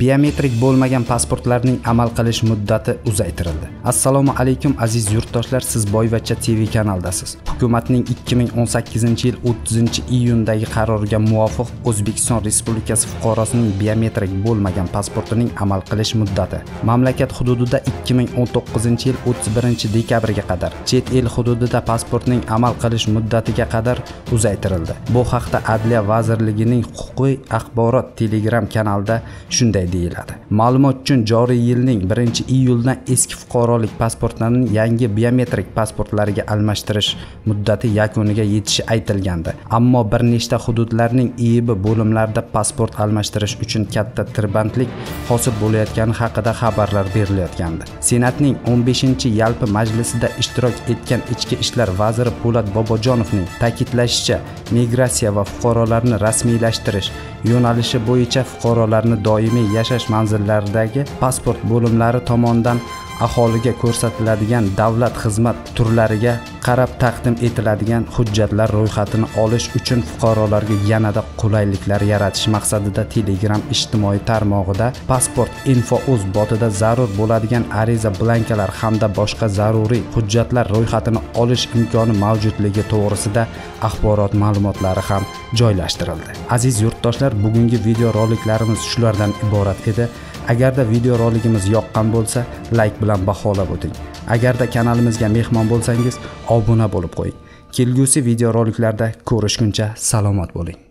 biometrik bo'lmagan pasportlarning amal qilish muddati uzaytirildi. Assalomu alaykum aziz yurtdoshlar, siz Boyvachcha TV kanaldasiz. Hukumatning 2018-yil 30-iyundagi qaroriga muvofiq O'zbekiston Respublikasi fuqarosining biometrik bo'lmagan pasportining amal qilish muddati mamlakat hududida 2019-yil 31-dekabrga qadar, chet el hududida pasportning amal qilish muddatiga qadar uzaytirildi. Bu haqda Adliya vazirligining Huquqiy axborot Telegram kanalida shunday deyiladi. Ma'lumot uchun joriy yilning 1-iyuldan eski fuqarolik pasportlarini yangi biometrik pasportlariga almashtirish muddati yakuniga yetishi aytilgandi. Ammo bir nechta hududlarning IIB bo'limlarida pasport almashtirish uchun katta tirbandlik hosil bo'layotgani haqida xabarlar berilayotgandi. Senatning 15-yalpi majlisida ishtirok etgan Ichki ishlar vaziri Po'lat Bobojonovning ta'kidlashicha, migratsiya va fuqarolarni rasmiylashtirish yo'nalishi bo'yicha fuqarolarni doimiy yashash manzillaridagi pasport bo'limlari tomonidan aholiga ko'rsatiladigan davlat xizmat turlariga qarab taqdim etiladigan hujjatlar ro'yxatini olish uchun fuqarolarga yanada qulayliklar yaratish maqsadida Telegram ijtimoiy tarmog'ida pasport info.uz botida zarur bo'ladigan ariza blankalar hamda boshqa zaruriy hujjatlar ro'yxatini olish imkoni mavjudligi to'g'risida axborot ma'lumotlari ham joylashtirildi. Aziz yurtdoshlar, bugungi video roliklarimiz shulardan iborat edi. Agarda video roligimiz yoqqan bo'lsa, like bilan baholab o'ting. Agarda kanalimizga mehmon bo'lsangiz, obuna bo'lib qo'ying. Kelgusi video roliklarda ko'rishguncha salomat bo'ling.